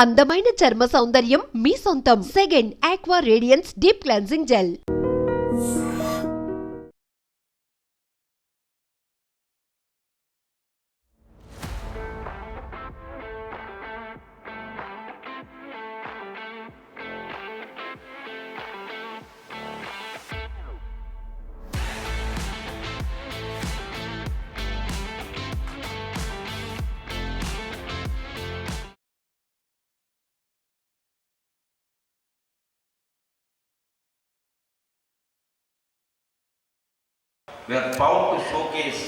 అందమైన చర్మ సౌందర్యం మీ సొంతం. Second aqua radiance deep cleansing gel. We are proud to showcase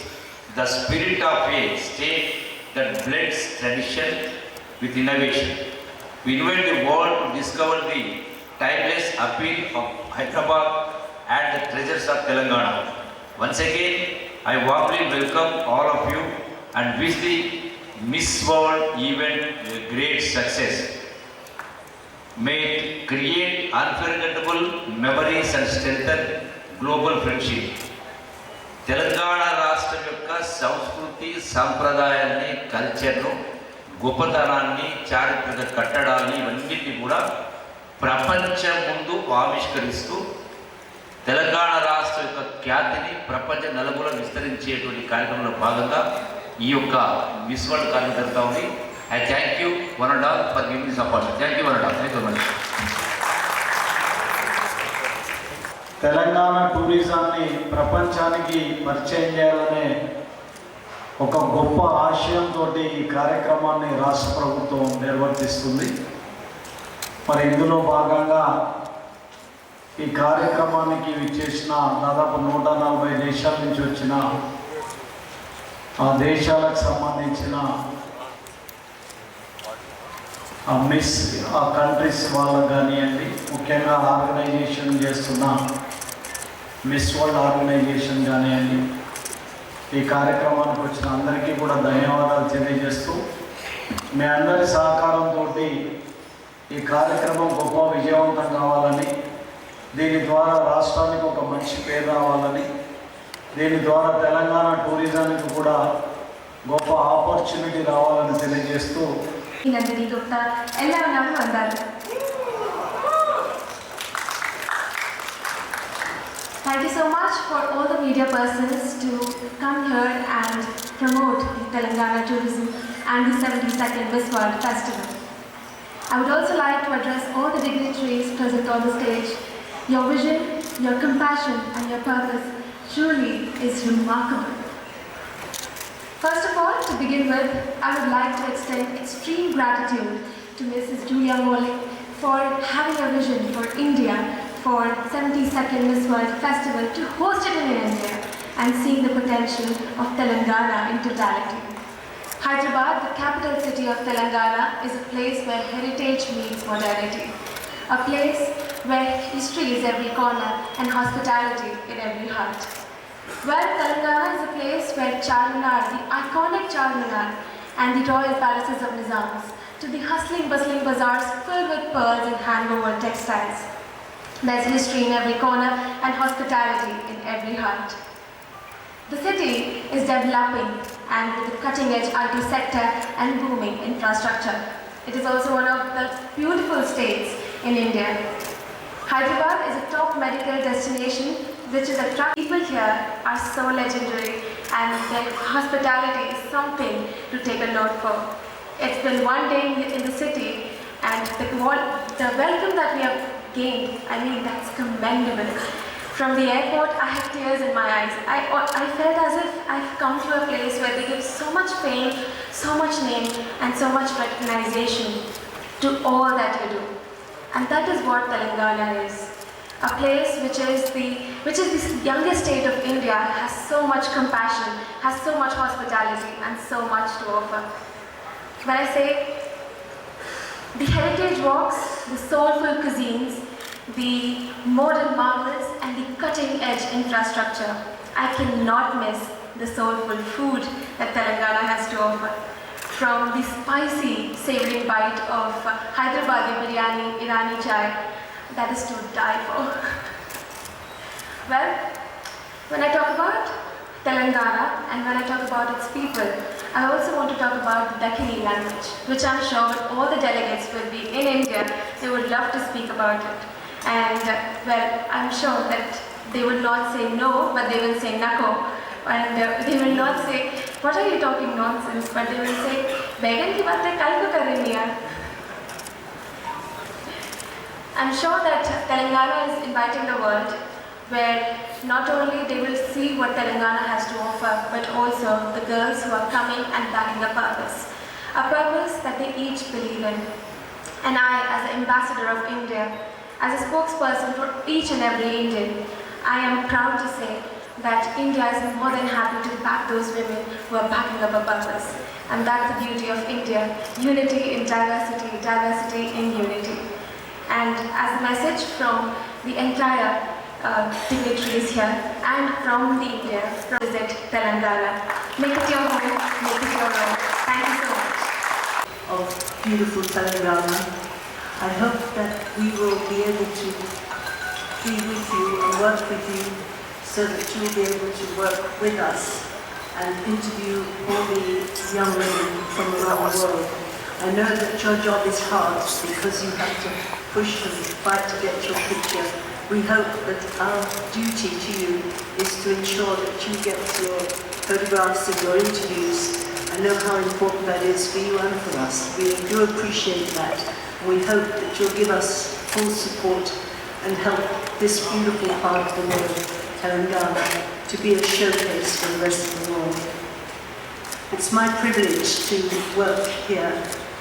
the spirit of a state that blends tradition with innovation. We invite the world to discover the timeless appeal of Hyderabad and the treasures of Telangana. Once again, I warmly welcome all of you and wish the Miss World event a great success. May it create unforgettable memories and strengthen global friendship. Telangana రాష్ట్రం యొక్క సంస్కృతి సంప్రదాయాన్ని, కల్చర్ను, గొప్పతనాన్ని, చారిత్రక కట్టడాన్ని ఇవన్నిటిని కూడా ప్రపంచం ముందు ఆవిష్కరిస్తూ తెలంగాణ రాష్ట్రం యొక్క ఖ్యాతిని ప్రపంచ నలుగుల విస్తరించేటువంటి కార్యక్రమంలో భాగంగా ఈ యొక్క మిస్ వరల్డ్ కార్యక్రమం జరుగుతూ ఉంది. I thank you one and all for giving this opportunity. Thank you one and all. Thank you very much. Telangana టూరిజాన్ని ప్రపంచానికి పరిచయం చేయాలనే ఒక గొప్ప ఆశయంతో ఈ కార్యక్రమాన్ని రాష్ట్ర ప్రభుత్వం నిర్వర్తిస్తుంది. మరి ఇందులో భాగంగా ఈ కార్యక్రమానికి విచ్చేసిన దాదాపు 140 దేశాల నుంచి వచ్చిన ఆ దేశాలకు సంబంధించిన మిస్ ఆ కంట్రీస్ వాళ్ళకు కానివ్వండి, ముఖ్యంగా ఆర్గనైజేషన్ చేస్తున్న మిస్ వరల్డ్ ఆర్గనైజేషన్ కానివ్వండి, ఈ కార్యక్రమానికి వచ్చిన అందరికీ కూడా ధన్యవాదాలు తెలియజేస్తూ, మీ అందరి సహకారంతో ఈ కార్యక్రమం గొప్ప విజయవంతం కావాలని, దీని ద్వారా రాష్ట్రానికి ఒక మంచి పేరు రావాలని, దీని ద్వారా తెలంగాణ టూరిజానికి కూడా గొప్ప ఆపర్చునిటీ రావాలని తెలియజేస్తూ Nandini Gupta, എല്ലാവരും വന്നാൽ. Thank you so much for all the media persons to come here and promote the Telangana tourism and the 72nd Miss World Festival. I would also like to address all the dignitaries present on the stage. Your vision, your compassion and your purpose truly is remarkable. First of all, to begin with, I would like to extend extreme gratitude to Mrs. Julia Mole for having a vision for India for 72nd Miss World Festival to host it in India and seeing the potential of Telangana in totality. Hyderabad, the capital city of Telangana, is a place where heritage meets modernity, a place where history is every corner and hospitality in every heart. Well, Telangana is a place where Charminar, the iconic Charminar, and the royal palaces of Nizams, to the hustling, bustling bazaars filled with pearls and hand-woven textiles. There's history in every corner and hospitality in every heart. The city is developing and with a cutting-edge IT sector and booming infrastructure. It is also one of the beautiful states in India. Hyderabad is a top medical destination which is attractive. People here are so legendary and their hospitality is something to take a note for. It's been one day in the city and the welcome that we have gained, I mean, that's commendable. From the airport, I had tears in my eyes. I felt as if I've come to a place where they give so much fame, so much name and so much recognition to all that you do. And that is what Telangana is. A place which is the youngest state of India, has so much compassion, has so much hospitality and so much to offer. When I say the heritage walks, the soulful cuisines, the modern marvels and the cutting edge infrastructure, I cannot miss the soulful food that Telangana has to offer. From the spicy savory bite of Hyderabadi biryani, Irani chai, that is to die for. Well, when I talk about Telangana and when I talk about its people, I also want to talk about Dakkini language, which I'm sure all the delegates will be in India. They would love to speak about it. And well, I'm sure that they will not say no, but they will say nako. And they will not say, what are you talking nonsense? But they will say, Began ki baatein kal ko karenge yaar. I'm sure that Telangana is inviting the world, where not only they will see what Telangana has to offer, but also the girls who are coming and backing a purpose that they each believe in. And I, as the ambassador of India, as a spokesperson for each and every Indian, I am proud to say that India is more than happy to back those women who are backing up a purpose. And that's the beauty of India, unity in diversity, diversity in unity. And as a message from the entire dignitaries here and from the India, visit Telangana. Make it your home, make it your own. Thank you so much. Of beautiful Telangana. I hope that we will be able to be with you and work with you so that you'll be able to work with us and interview all the young women from around the world. I know that your job is hard because you have to push and fight to get your picture. We hope that our duty to you is to ensure that you get your photographs and your interviews. I know how important that is for you and for us. We do appreciate that. We hope that you'll give us full support and help this beautiful part of the world, Telangana, to be a showcase for the rest of the world. It's my privilege to work here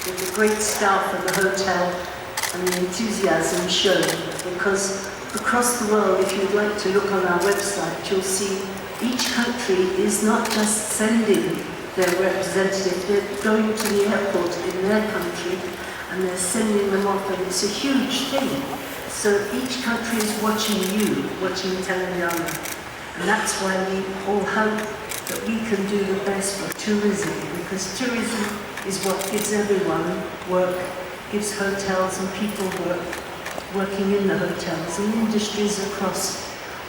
with the great staff of the hotel and the enthusiasm shown, because across the world, if you'd like to look on our website, you'll see each country is not just sending their representative, they're going to the airport in their country and they're sending them off, and it's a huge thing. So each country is watching you, watching Telangana. And that's why we all hope that we can do the best for tourism, because tourism is what gives everyone work, gives hotels and people work, working in the hotels. And industries across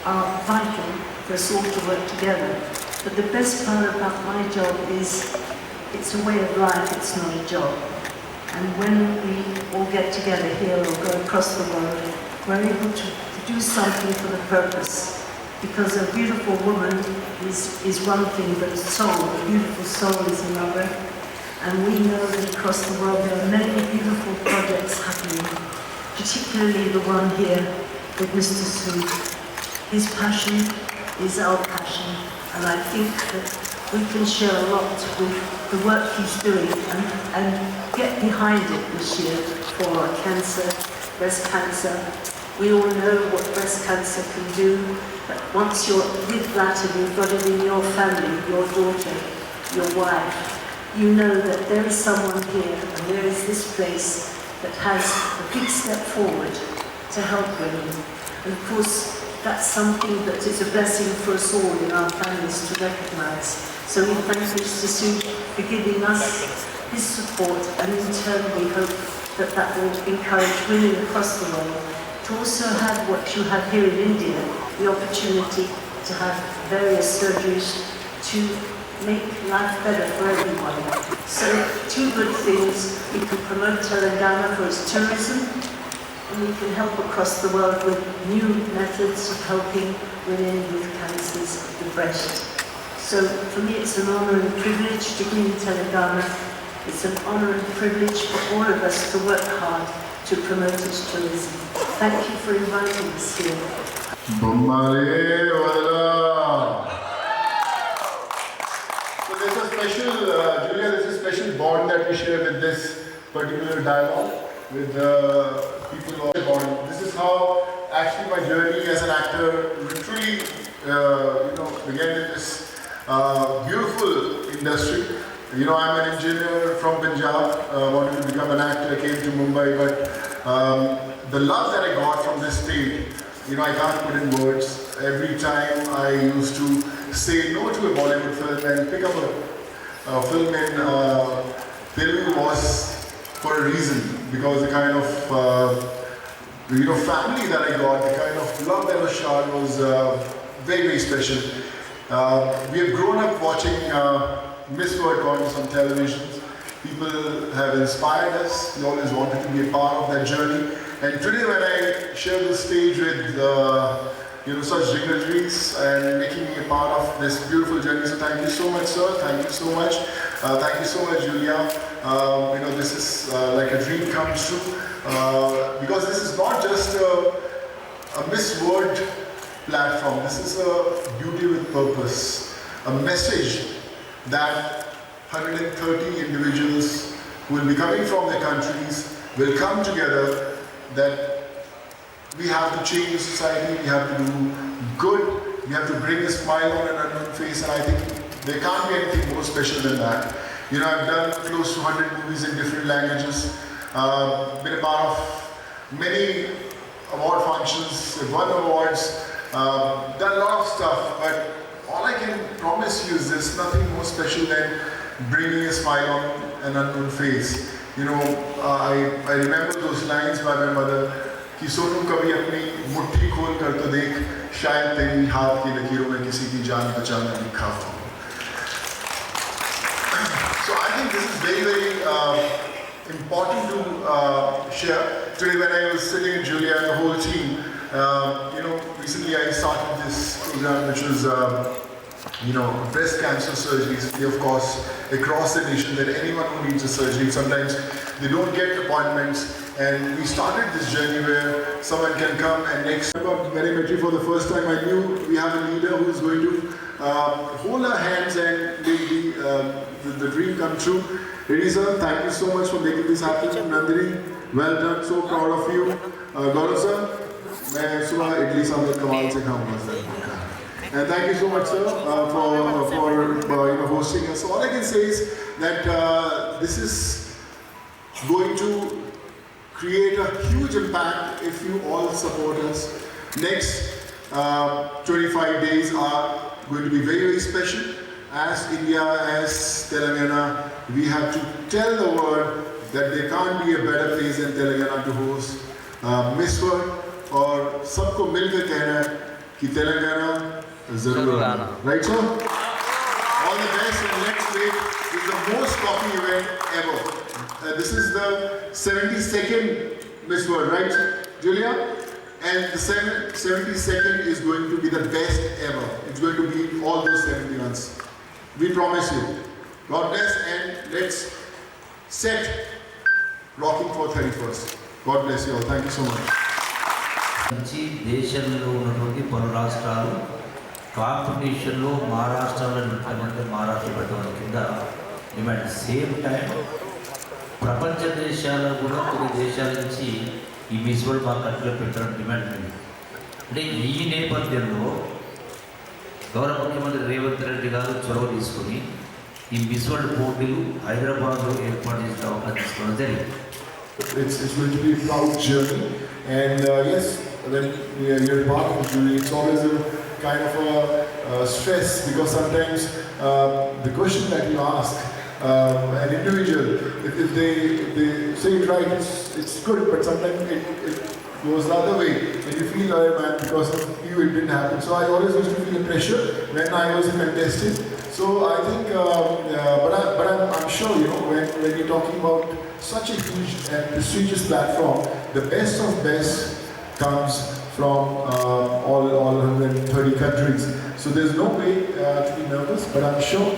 are vital for us all to work together. But the best part about my job is it's a way of life, it's not a job. And when we all get together here or go across the world, we're able to do something for the purpose. Because a beautiful woman is one thing, but a beautiful soul is another. And we know that across the world there are many beautiful projects happening, particularly the one here with Mr. Sood. His passion is our passion, and I think that we can share a lot with the work he's doing and get behind it this year for cancer, breast cancer. We all know what breast cancer can do, but once you're with that and you've got it in your family, your daughter, your wife, you know that there is someone here and there is this place that has a big step forward to help women. And of course, that's something that is a blessing for us all in our families to recognise. So we thank Mr. Sood for giving us his support, and in turn we hope that that will encourage women across the world to also have what you have here in India, the opportunity to have various surgeries to make life better for everyone. So two good things: we can promote Telangana for its tourism, and we can help across the world with new methods of helping women with cancers of the breast. So for me it's an honour and privilege to be in Telangana. It's an honour and privilege for all of us to work hard to promote its tourism. Thank you for inviting us here. So there's a special, Julia, there's a special bond that we share with this particular dialogue with people of the bond. This is how actually my journey as an actor literally, began in this beautiful industry. You know, I'm an engineer from Punjab, wanted to become an actor, came to Mumbai, but the love that I got from this state, I can't put in words. Every time I used to say no to a Bollywood film and pick up a film in Telugu was for a reason, because the kind of family that I got, the kind of love that was shown was very, very special. We have grown up watching Miss World contest on televisions. People have inspired us. We always wanted to be a part of that journey. And today when I share the stage with such dignitaries and making me a part of this beautiful journey, so thank you so much, sir. Thank you so much. Thank you so much, Julia. This is like a dream come true because this is not just a Miss World platform. This is a beauty with purpose, a message that 130 individuals who will be coming from their countries will come together, that we have to change the society, we have to do good, we have to bring a smile on an unknown face, and I think there can't be anything more special than that. I've done close to 100 movies in different languages, been a part of many award functions, won awards, done a lot of stuff, but all I can promise you is there's nothing more special than bringing a smile on an unknown face. I remember those lines by my mother, कि सोनू कभी अपनी मुट्ठी खोल कर तो देख, शायद तेरी हाथ की लकीरों में किसी की जान बचाना लिखा हो. So I think this is very, very important to share. Today when I was sitting in Julia and the whole team, recently I started this program which was, breast cancer surgeries. Of course, across the nation, that anyone who needs a surgery, sometimes they don't get appointments. And we started this journey where someone can come and next time about Telemetry for the first time, I knew we have a leader who is going to hold our hands and make the dream come true. Ladies and sir, thank you so much for making this happen. Nandini, well done, so proud of you. Gaurav sir, मैं सुबह इडली सांभर कमाल से खाऊंगा sir. And thank you so much, sir, for hosting us. So all I can say is that this is going to create a huge impact if you all support us. Next 25 days are going to be very, very special. As India, as Telangana, we have to tell the world that there can't be a better place than Telangana to host Miss World. और सबको मिलकर कहना है कि तेलंगाना जरूर आना. Right, sir? All the best, and let's wait. This is the most coffee event ever. This is the 72nd Miss World, right, Julia? And the 72nd is going to be the best ever. It's going to be all those 71s. We promise you. God bless, and let's set rocking for 31st. God bless you all. Thank you so much. నుంచి దేశంలో ఉన్నటువంటి పలు రాష్ట్రాలు కాంపిటీషన్లో మహారాష్ట్రలో నింటే మహారాష్ట్ర పెట్టడం కింద demand. Same time ప్రపంచ దేశాల్లో కూడా కొన్ని దేశాల నుంచి ఈ మిస్ వరల్డ్ మా కంట్రీలో పెట్టడం డిమాండ్ ఉంది. అంటే ఈ నేపథ్యంలో గౌరవ ముఖ్యమంత్రి రేవంత్ రెడ్డి గారు చొరవ తీసుకుని ఈ మిస్ వరల్డ్ పోటీలు హైదరాబాద్లో ఏర్పాటు చేసే అవకాశం తీసుకోవడం జరిగింది. It's going to be a proud journey, and yes, when you're part of the jury, it's always a kind of a stress, because sometimes the question that you ask an individual, if they say it right, it's good, but sometimes it goes the other way, and you feel, oh man, because of you it didn't happen. So I always used to feel the pressure when I was a contestant. So I think, but I'm sure, when you're talking about such a huge and prestigious platform, the best of best comes from all 130 countries. So there's no way to be nervous, but I'm sure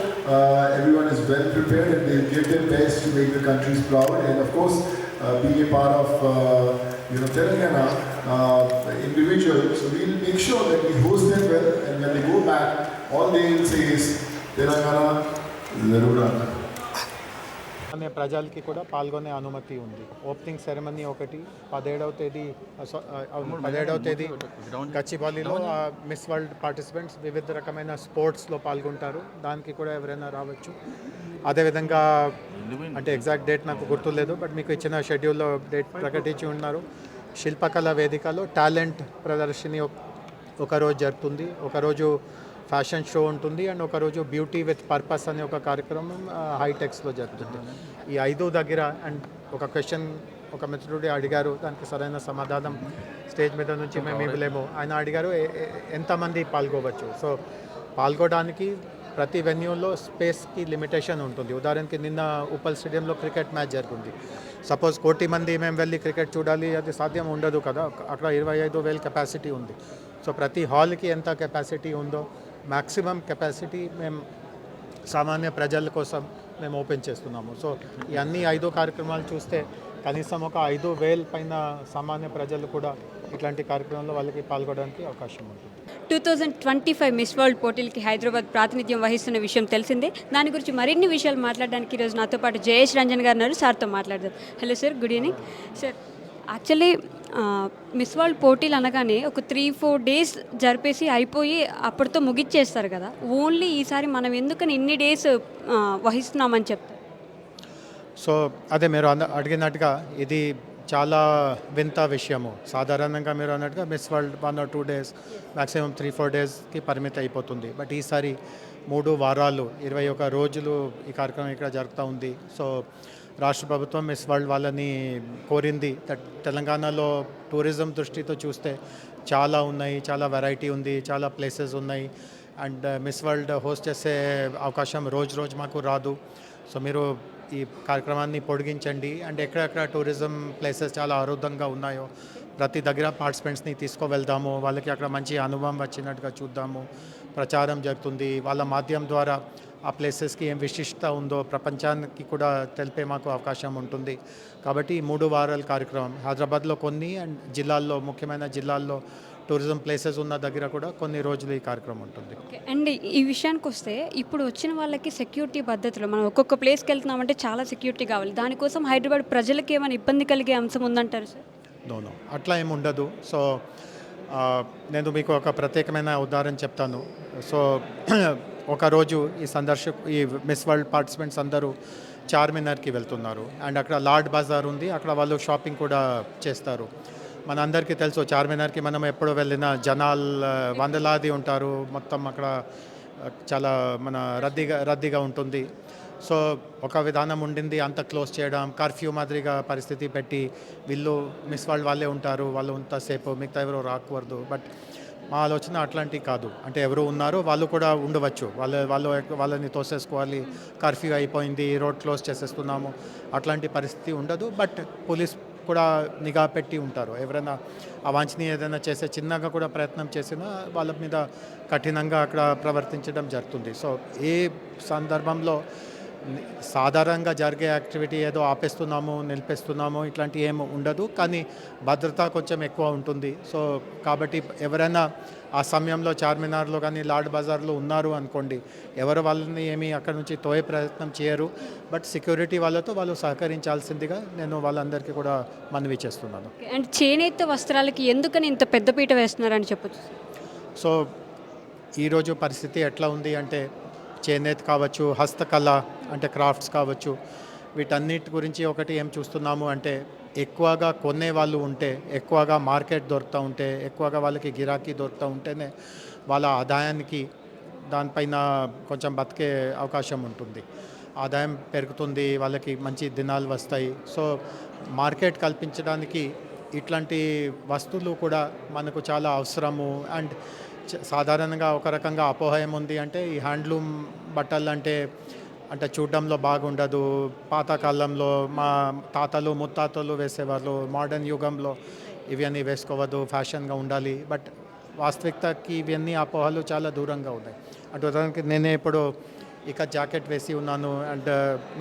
everyone is well prepared and they'll give their best to make the countries proud. And of course, being a part of Telangana individual, so we'll make sure that we host them well, and when they go back, all they will say is Telangana Zarura. అనే ప్రజలకి కూడా పాల్గొనే అనుమతి ఉంది. Opening ceremony ఒకటి 17వ తేదీ గచ్చిబౌలిలో miss world participants వివిధ రకమైన స్పోర్ట్స్లో పాల్గొంటారు. దానికి కూడా ఎవరైనా రావచ్చు. అదేవిధంగా అంటే ఎగ్జాక్ట్ డేట్ నాకు గుర్తులేదు, బట్ మీకు ఇచ్చిన షెడ్యూల్లో డేట్ ప్రకటించి ఉన్నారు. శిల్పకళ వేదికలో టాలెంట్ ప్రదర్శిని ఒకరోజు జరుగుతుంది, ఒకరోజు ఫ్యాషన్ షో ఉంటుంది, అండ్ ఒకరోజు బ్యూటీ విత్ పర్పస్ అనే ఒక కార్యక్రమం హైటెక్స్లో జరుగుతుంది. ఈ 5 దగ్గర అండ్ ఒక క్వశ్చన్ ఒక మిత్రుడు అడిగారు, దానికి సరైన సమాధానం స్టేజ్ మీద నుంచి మేము ఇవ్వలేము. ఆయన అడిగారు ఎంతమంది పాల్గొవచ్చు. సో పాల్గొనడానికి ప్రతి వెన్యూలో స్పేస్కి లిమిటేషన్ ఉంటుంది. ఉదాహరణకి నిన్న ఉప్పల్ స్టేడియంలో క్రికెట్ మ్యాచ్ జరిగింది. సపోజ్ 1 కోటి మంది మేము వెళ్ళి క్రికెట్ చూడాలి, అది సాధ్యం ఉండదు కదా. అక్కడ 25,000 కెపాసిటీ ఉంది. సో ప్రతి హాల్కి ఎంత కెపాసిటీ ఉందో మ్యాక్సిమం కెపాసిటీ మేము సామాన్య ప్రజల కోసం మేము ఓపెన్ చేస్తున్నాము. సో ఈ అన్ని 5 కార్యక్రమాలు చూస్తే కనీసం ఒక 5,000 పైన సామాన్య ప్రజలు కూడా ఇట్లాంటి కార్యక్రమంలో వాళ్ళకి పాల్గొనడానికి అవకాశం ఉంటుంది. 2025 మిస్ వరల్డ్ పోటీలకి హైదరాబాద్ ప్రాతినిధ్యం వహిస్తున్న విషయం తెలిసిందే. దాని గురించి మరిన్ని విషయాలు మాట్లాడడానికి ఈరోజు నాతో పాటు జయేష్ రంజన్ గారు ఉన్నారు. సార్తో మాట్లాడదాం. Hello sir, good evening sir. Actually miss world పోటీలు అనగానే ఒక 3-4 డేస్ జరిపేసి అయిపోయి అప్పటితో ముగిచ్చేస్తారు కదా. ఓన్లీ ఈసారి మనం ఎందుకని ఇన్ని డేస్ వహిస్తున్నామని చెప్తారు? సో అదే మీరు అడిగినట్టుగా ఇది చాలా వింత విషయము. సాధారణంగా మీరు అన్నట్టుగా miss world 1 or 2 days, maximum 3-4 డేస్కి పరిమితి అయిపోతుంది. బట్ ఈసారి 3 వారాలు 21 రోజులు ఈ కార్యక్రమం ఇక్కడ జరుగుతూ ఉంది. సో రాష్ట్ర ప్రభుత్వం మిస్ వరల్డ్ వాళ్ళని కోరింది తెలంగాణలో టూరిజం దృష్టితో చూస్తే చాలా ఉన్నాయి, చాలా వెరైటీ ఉంది, చాలా ప్లేసెస్ ఉన్నాయి. అండ్ మిస్ వరల్డ్ హోస్ట్ చేసే అవకాశం రోజు మాకు రాదు. సో మీరు ఈ కార్యక్రమాన్ని పొడిగించండి. అండ్ ఎక్కడెక్కడ టూరిజం ప్లేసెస్ చాలా అరుదంగా ఉన్నాయో ప్రతి దగ్గర పార్టిసిపెంట్స్ని తీసుకువెళ్దాము, వాళ్ళకి అక్కడ మంచి అనుభవం వచ్చినట్టుగా చూద్దాము. ప్రచారం జరుగుతుంది. వాళ్ళ మాధ్యమం ద్వారా ఆ ప్లేసెస్కి ఏం విశిష్టత ఉందో ప్రపంచానికి కూడా తెలిపే మాకు అవకాశం ఉంటుంది. కాబట్టి 3 వారాల కార్యక్రమం హైదరాబాద్లో కొన్ని అండ్ జిల్లాల్లో, ముఖ్యమైన జిల్లాల్లో టూరిజం ప్లేసెస్ ఉన్న దగ్గర కూడా కొన్ని రోజులు ఈ కార్యక్రమం ఉంటుంది. అండ్ ఈ విషయానికి వస్తే ఇప్పుడు వచ్చిన వాళ్ళకి సెక్యూరిటీ పద్ధతిలో మనం ఒక్కొక్క ప్లేస్కి వెళ్తున్నామంటే చాలా సెక్యూరిటీ కావాలి. దానికోసం హైదరాబాద్ ప్రజలకి ఏమైనా ఇబ్బంది కలిగే అంశం ఉందంటారు సార్? నో అట్లా ఏమి ఉండదు. సో నేను మీకు ఒక ప్రత్యేకమైన ఉదాహరణ చెప్తాను. సో ఒకరోజు ఈ మిస్ వరల్డ్ పార్టిసిపెంట్స్ అందరూ చార్మినార్కి వెళ్తున్నారు. అండ్ అక్కడ లార్డ్ బజార్ ఉంది, అక్కడ వాళ్ళు షాపింగ్ కూడా చేస్తారు. మన అందరికీ తెలుసు చార్మినార్కి మనం ఎప్పుడు వెళ్ళినా జనాలు వందలాది ఉంటారు. మొత్తం అక్కడ చాలా రద్దీగా ఉంటుంది. సో ఒక విధానం ఉండింది అంత క్లోజ్ చేయడం, కర్ఫ్యూ మాదిరిగా పరిస్థితి పెట్టి వీళ్ళు మిస్ వరల్డ్ వాళ్ళే ఉంటారు, వాళ్ళు అంతసేపు మిగతా ఎవరు రాకూడదు. బట్ మా ఆలోచన అట్లాంటివి కాదు. అంటే ఎవరు ఉన్నారో వాళ్ళు కూడా ఉండవచ్చు, వాళ్ళని తోసేసుకోవాలి, కర్ఫ్యూ అయిపోయింది, రోడ్ క్లోజ్ చేసేస్తున్నాము, అట్లాంటి పరిస్థితి ఉండదు. బట్ పోలీస్ కూడా నిఘా పెట్టి ఉంటారు. ఎవరైనా అవాంఛనీయ ఏదైనా చేసే చిన్నగా కూడా ప్రయత్నం చేసినా వాళ్ళ మీద కఠినంగా అక్కడ ప్రవర్తించడం జరుగుతుంది. సో ఏ సందర్భంలో సాధారణంగా జరిగే యాక్టివిటీ ఏదో ఆపేస్తున్నాము, నిలిపేస్తున్నాము ఇట్లాంటి ఏమి ఉండదు. కానీ భద్రత కొంచెం ఎక్కువ ఉంటుంది. సో కాబట్టి ఎవరైనా ఆ సమయంలో చార్మినార్లో కానీ లార్డ్ బజార్లో ఉన్నారు అనుకోండి, ఎవరు వాళ్ళని ఏమీ అక్కడ నుంచి తోయే ప్రయత్నం చేయరు. బట్ సెక్యూరిటీ వాళ్ళతో వాళ్ళు సహకరించాల్సిందిగా నేను వాళ్ళందరికీ కూడా మనవి చేస్తున్నాను. అండ్ చేనేత వస్త్రాలకి ఎందుకని ఇంత పెద్దపీట వేస్తున్నారని చెప్పొచ్చు? సో ఈరోజు పరిస్థితి ఎట్లా ఉంది అంటే చేనేత కావచ్చు, హస్తకళ అంటే క్రాఫ్ట్స్ కావచ్చు, వీటన్నిటి గురించి ఒకటి ఏం చూస్తున్నాము అంటే ఎక్కువగా కొనే వాళ్ళు ఉంటే, ఎక్కువగా మార్కెట్ దొరుకుతూ ఉంటే, ఎక్కువగా వాళ్ళకి గిరాకీ దొరుకుతూ ఉంటేనే వాళ్ళ ఆదాయానికి దానిపైన కొంచెం బతికే అవకాశం ఉంటుంది. ఆదాయం పెరుగుతుంది, వాళ్ళకి మంచి దినాలు వస్తాయి. సో మార్కెట్ కల్పించడానికి ఇట్లాంటి వస్తువులు కూడా మనకు చాలా అవసరము. అండ్ సాధారణంగా ఒక రకంగా అపోహ ఏముంది అంటే ఈ హ్యాండ్లూమ్ బట్టలు అంటే చూడడంలో బాగుండదు, పాతకాలంలో మా తాతలు ముత్తాతలు వేసేవాళ్ళు, మోడర్న్ యుగంలో ఇవన్నీ వేసుకోవద్దు, ఫ్యాషన్గా ఉండాలి. బట్ వాస్తవికతకి ఇవన్నీ అపోహలు చాలా దూరంగా ఉన్నాయి. అంటే ఉదాహరణకి నేనే ఇప్పుడు ఇక జాకెట్ వేసి ఉన్నాను అండ్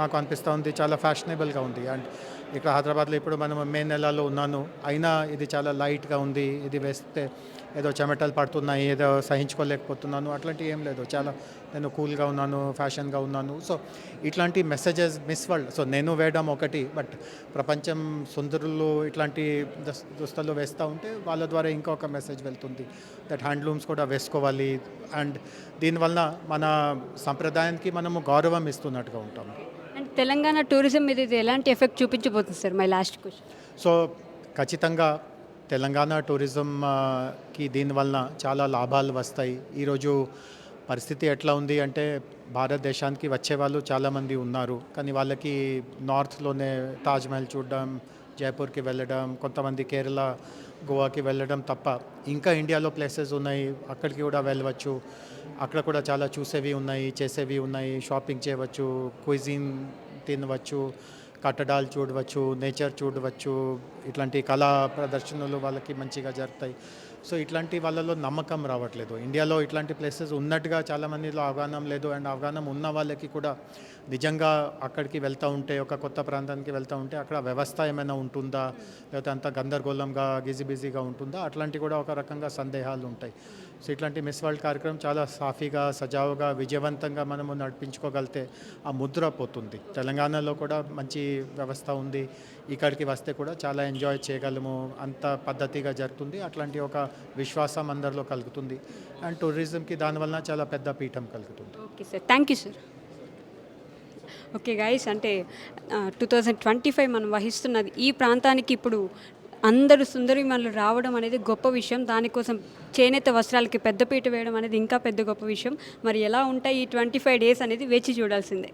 నాకు అనిపిస్తూ ఉంది చాలా ఫ్యాషనబుల్గా ఉంది. అండ్ ఇక్కడ హైదరాబాద్లో ఇప్పుడు మనం మే నెలలో ఉన్నాను, అయినా ఇది చాలా లైట్గా ఉంది, ఇది వేస్తే ఏదో చెమటలు పడుతున్నాయి, ఏదో సహించుకోలేకపోతున్నాను, అట్లాంటివి ఏం లేదు. చాలా నేను కూల్గా ఉన్నాను, ఫ్యాషన్గా ఉన్నాను. సో ఇట్లాంటి మెసేజెస్ మిస్ వరల్డ్. సో నేను వేయడం ఒకటి, బట్ ప్రపంచం సుందరులు ఇట్లాంటి దుస్తులు వేస్తూ ఉంటే వాళ్ళ ద్వారా ఇంకొక మెసేజ్ వెళ్తుంది దట్ హ్యాండ్లూమ్స్ కూడా వేసుకోవాలి. అండ్ దీనివల్ల మన సంప్రదాయానికి మనము గౌరవం ఇస్తున్నట్టుగా ఉంటాము. అండ్ తెలంగాణ టూరిజం మీద ఇది ఎలాంటి ఎఫెక్ట్ చూపించబోతుంది sir? My last question. So ఖచ్చితంగా తెలంగాణ టూరిజంకి దీనివల్ల చాలా లాభాలు వస్తాయి. ఈరోజు పరిస్థితి ఎట్లా ఉంది అంటే భారతదేశానికి వచ్చే వాళ్ళు చాలామంది ఉన్నారు, కానీ వాళ్ళకి నార్త్లోనే తాజ్మహల్ చూడడం, జైపూర్కి వెళ్ళడం, కొంతమంది కేరళ, గోవాకి వెళ్ళడం తప్ప ఇంకా ఇండియాలో ప్లేసెస్ ఉన్నాయి, అక్కడికి కూడా వెళ్ళవచ్చు. అక్కడ కూడా చాలా చూసేవి ఉన్నాయి, చేసేవి ఉన్నాయి, షాపింగ్ చేయవచ్చు, క్విజిన్ తినవచ్చు, కట్టడాలు చూడవచ్చు, నేచర్ చూడవచ్చు. ఇట్లాంటి కళా ప్రదర్శనలు వాళ్ళకి మంచిగా జరుగుతాయి. సో ఇట్లాంటి వాళ్ళలో నమ్మకం రావట్లేదు. ఇండియాలో ఇట్లాంటి ప్లేసెస్ ఉన్నట్టుగా చాలామందిలో అవగాహన లేదు. అండ్ అవగాహన ఉన్న వాళ్ళకి కూడా నిజంగా అక్కడికి వెళ్తూ ఉంటే, ఒక కొత్త ప్రాంతానికి వెళ్తూ ఉంటే అక్కడ వ్యవస్థ ఏమైనా ఉంటుందా, లేకపోతే అంత గందరగోళంగా బిజీగా ఉంటుందా, అట్లాంటి కూడా ఒక రకంగా సందేహాలు ఉంటాయి. సో ఇట్లాంటి మిస్ వరల్డ్ కార్యక్రమం చాలా సాఫీగా, సజావుగా, విజయవంతంగా మనము నడిపించుకోగలిగితే ఆ ముద్ర పోతుంది. తెలంగాణలో కూడా మంచి వ్యవస్థ ఉంది, ఇక్కడికి వస్తే కూడా చాలా ఎంజాయ్ చేయగలము, అంత పద్ధతిగా జరుగుతుంది. అట్లాంటి ఒక విశ్వాసం అందరిలో కలుగుతుంది. అండ్ టూరిజంకి దానివల్ల చాలా పెద్ద పీఠం కలుగుతుంది. Okay sir, thank you sir. Okay guys, అంటే 2025 మనం వహిస్తున్నది ఈ ప్రాంతానికి ఇప్పుడు అందరూ సుందరిమణులు రావడం అనేది గొప్ప విషయం. దానికోసం చేనేత వస్త్రాలకి పెద్దపీట వేయడం అనేది ఇంకా పెద్ద గొప్ప విషయం. మరి ఎలా ఉంటాయి ఈ 25 days అనేది వేచి చూడాల్సిందే.